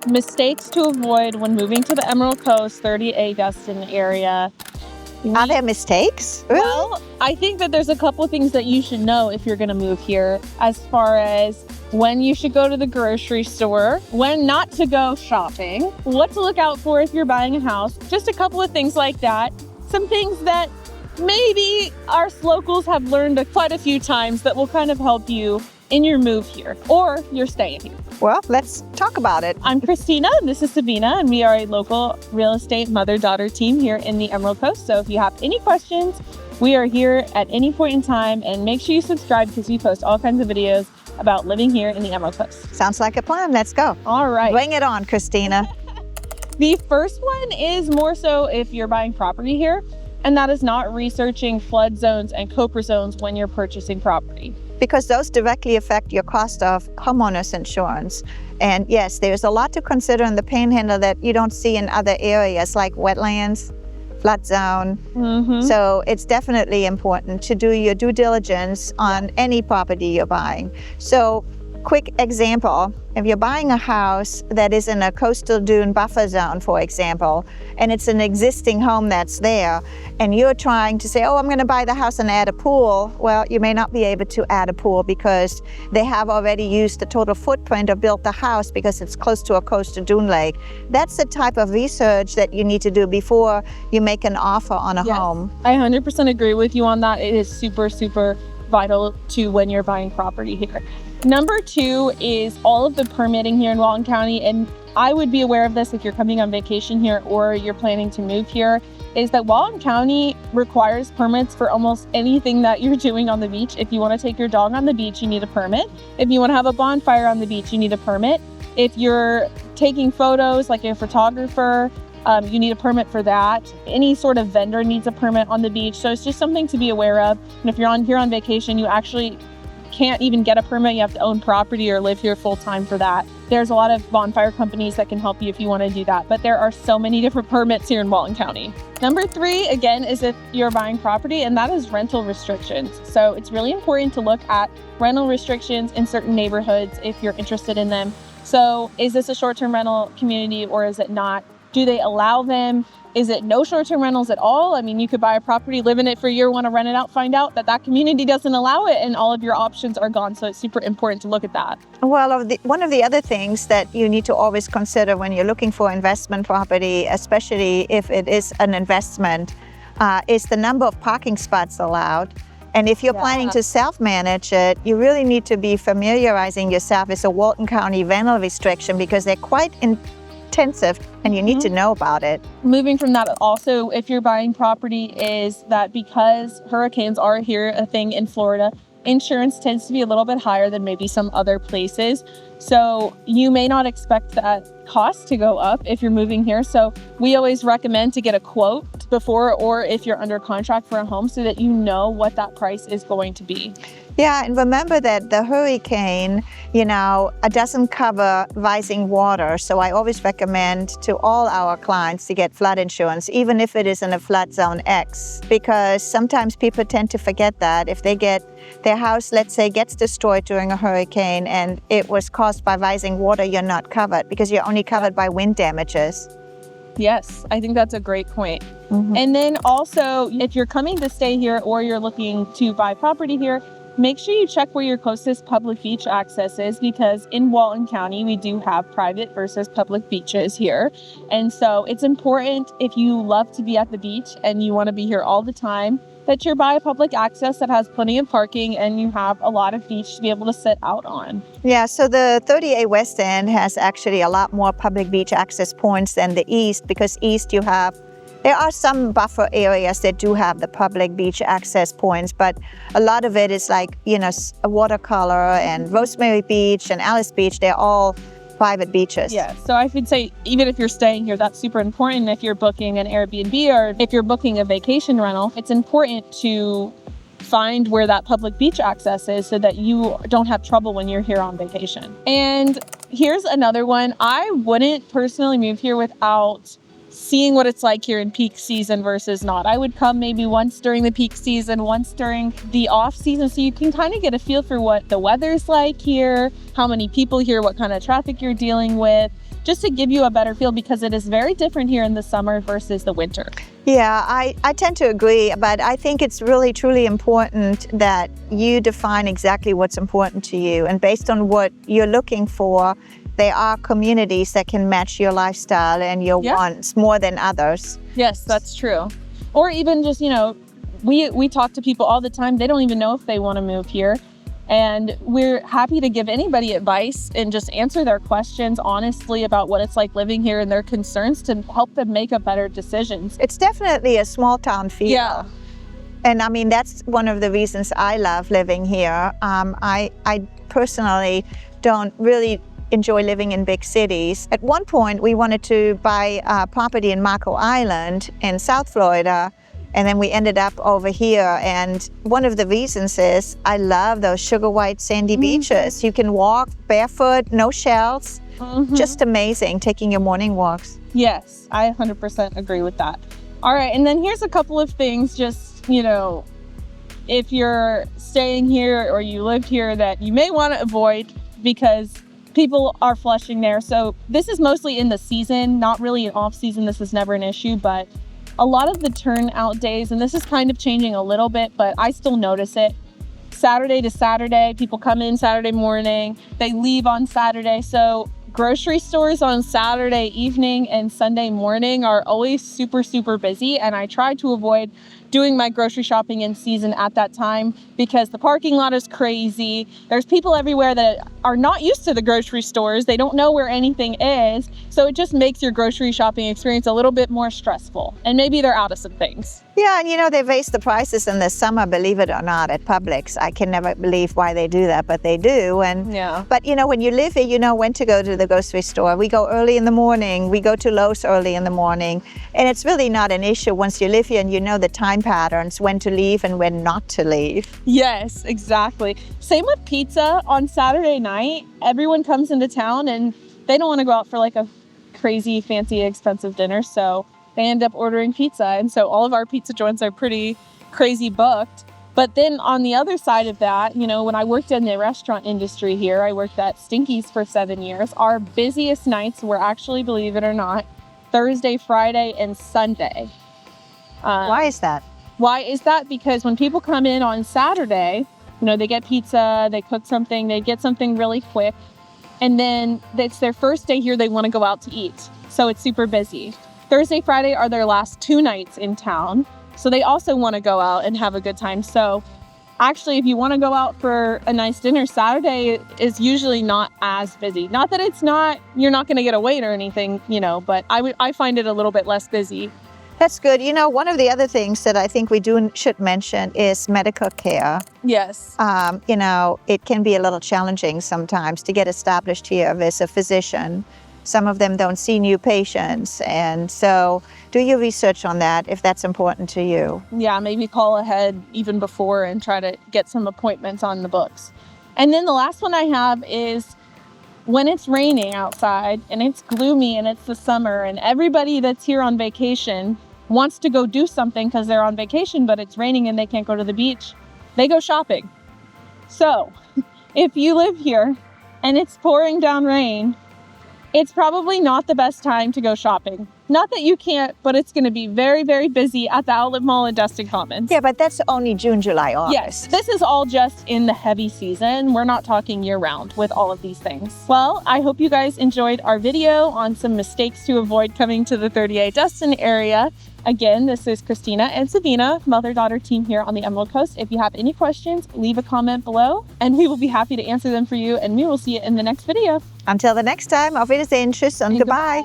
mistakes to avoid when moving to the Emerald Coast 30A Destin area. Are there mistakes? Well, I think that there's a couple of things that you should know if you're going to move here, as far as when you should go to the grocery store, when not to go shopping, what to look out for if you're buying a house, just a couple of things like that. Some things that maybe our locals have learned quite a few times that will kind of help you in your move here or you're staying here. Well, let's talk about it. I'm Christina, and this is Sabina, and we are a local real estate mother-daughter team here in the Emerald Coast. So if you have any questions, we are here at any point in time, and make sure you subscribe because we post all kinds of videos about living here in the Emerald Coast. Sounds like a plan. Let's go. All right. Bring it on, Christina. The first one is more so if you're buying property here, and that is not researching flood zones and COPR zones when you're purchasing property. Because those directly affect your cost of homeowners insurance. And yes, there's a lot to consider in the Panhandle that you don't see in other areas like wetlands, flood zone. So it's definitely important to do your due diligence on any property you're buying. So quick example, if you're buying a house that is in a coastal dune buffer zone, for example, and it's an existing home that's there, and you're trying to say, oh, I'm going to buy the house and add a pool, well, you may not be able to add a pool because they have already used the total footprint or built the house because it's close to a coastal dune lake. That's the type of research that you need to do before you make an offer on a home. I 100% agree with you on that. It is super, super vital to when you're buying property here. Number two is all of the permitting here in Walton County, and I would be aware of this if you're coming on vacation here or you're planning to move here, is that Walton County requires permits for almost anything that you're doing on the beach. If you want to take your dog on the beach, you need a permit. If you want to have a bonfire on the beach, you need a permit. If you're taking photos, like a photographer, you need a permit for that. Any sort of vendor needs a permit on the beach. So it's just something to be aware of. And if you're here on vacation, you actually can't even get a permit. You have to own property or live here full time for that. There's a lot of bonfire companies that can help you if you want to do that, but there are so many different permits here in Walton County. Number three, again, is if you're buying property, and that is rental restrictions. So it's really important to look at rental restrictions in certain neighborhoods if you're interested in them. So is this a short-term rental community or is it not? Do they allow them? Is it no short-term rentals at all? I mean, you could buy a property, live in it for a year, want to rent it out, find out that that community doesn't allow it, and all of your options are gone. So it's super important to look at that. Well, one of the other things that you need to always consider when you're looking for investment property, especially if it is an investment, is the number of parking spots allowed. And if you're planning to self-manage it, you really need to be familiarizing yourself with a Walton County rental restriction because they're quite intensive and you need to know about it. Moving from that, also, if you're buying property, is that because hurricanes are here a thing in Florida, insurance tends to be a little bit higher than maybe some other places. So you may not expect that cost to go up if you're moving here. So we always recommend to get a quote before or if you're under contract for a home so that you know what that price is going to be. Yeah, and remember that the hurricane, doesn't cover rising water. So I always recommend to all our clients to get flood insurance, even if it is in a flood zone X, because sometimes people tend to forget that if they get their house, let's say, gets destroyed during a hurricane and it was caused by rising water, you're not covered because you're only covered by wind damages. Yes, I think that's a great point. And then also, if you're coming to stay here or you're looking to buy property here, make sure you check where your closest public beach access is, because in Walton County, we do have private versus public beaches here. And so it's important, if you love to be at the beach and you want to be here all the time, that you're by public access that has plenty of parking and you have a lot of beach to be able to sit out on. Yeah, so the 30A West End has actually a lot more public beach access points than the East, because East there are some buffer areas that do have the public beach access points, but a lot of it is like, Watercolor and Rosemary Beach and Alice Beach, they're all private beaches. Yeah, so I would say even if you're staying here, that's super important. If you're booking an Airbnb or if you're booking a vacation rental, it's important to find where that public beach access is so that you don't have trouble when you're here on vacation. And here's another one. I wouldn't personally move here without seeing what it's like here in peak season versus not. I would come maybe once during the peak season, once during the off season, so you can kind of get a feel for what the weather's like here, how many people here, what kind of traffic you're dealing with. just to give you a better feel, because it is very different here in the summer versus the winter. Yeah, I tend to agree, but I think it's really, truly important that you define exactly what's important to you. And based on what you're looking for, there are communities that can match your lifestyle and your wants more than others. Yes, that's true. Or even just, we talk to people all the time. They don't even know if they want to move here. And we're happy to give anybody advice and just answer their questions honestly about what it's like living here and their concerns to help them make a better decisions. It's definitely a small town feel. Yeah. And I mean, that's one of the reasons I love living here. I personally don't really enjoy living in big cities. At one point, we wanted to buy property in Marco Island in South Florida. And then we ended up over here. And one of the reasons is I love those sugar white sandy beaches. You can walk barefoot, no shells. Just amazing, taking your morning walks. Yes, I 100% agree with that. All right, and then here's a couple of things, just, if you're staying here or you live here, that you may want to avoid because people are flushing there. So this is mostly in the season, not really an off season. This is never an issue, but a lot of the turnout days, and this is kind of changing a little bit, but I still notice it. Saturday to Saturday, people come in Saturday morning, they leave on Saturday. So grocery stores on Saturday evening and Sunday morning are always super, super busy. And I try to avoid doing my grocery shopping in season at that time because the parking lot is crazy. There's people everywhere that are not used to the grocery stores. They don't know where anything is. So it just makes your grocery shopping experience a little bit more stressful. And maybe they're out of some things. Yeah, and they raise the prices in the summer, believe it or not, at Publix. I can never believe why they do that, but they do. And But when you live here, you know when to go to the grocery store. We go early in the morning. We go to Lowe's early in the morning. And it's really not an issue once you live here and you know the time patterns, when to leave and when not to leave. Yes, exactly. Same with pizza on Saturday night. Everyone comes into town and they don't want to go out for like a crazy, fancy, expensive dinner. So they end up ordering pizza. And so all of our pizza joints are pretty crazy booked. But then on the other side of that, when I worked in the restaurant industry here, I worked at Stinky's for 7 years. Our busiest nights were actually, believe it or not, Thursday, Friday, and Sunday. Why is that? Why is that? Because when people come in on Saturday, they get pizza, they cook something, they get something really quick. And then it's their first day here, they want to go out to eat. So it's super busy. Thursday, Friday are their last 2 nights in town. So they also want to go out and have a good time. So actually, if you want to go out for a nice dinner, Saturday is usually not as busy. Not that you're not going to get a wait or anything, but I find it a little bit less busy. That's good. One of the other things that I think we should mention is medical care. Yes. It can be a little challenging sometimes to get established here as a physician. Some of them don't see new patients. And so do your research on that if that's important to you. Yeah, maybe call ahead even before and try to get some appointments on the books. And then the last one I have is when it's raining outside and it's gloomy and it's the summer and everybody that's here on vacation wants to go do something because they're on vacation, but it's raining and they can't go to the beach, they go shopping. So if you live here and it's pouring down rain, it's probably not the best time to go shopping. Not that you can't, but it's going to be very, very busy at the Outlet Mall in Destin Commons. Yeah, but that's only June, July, August. Yes, this is all just in the heavy season. We're not talking year-round with all of these things. Well, I hope you guys enjoyed our video on some mistakes to avoid coming to the 30A Destin area. Again, this is Christina and Sabina, mother-daughter team here on the Emerald Coast. If you have any questions, leave a comment below, and we will be happy to answer them for you, and we will see you in the next video. Until the next time, auf Wiedersehen, tschüss, and goodbye.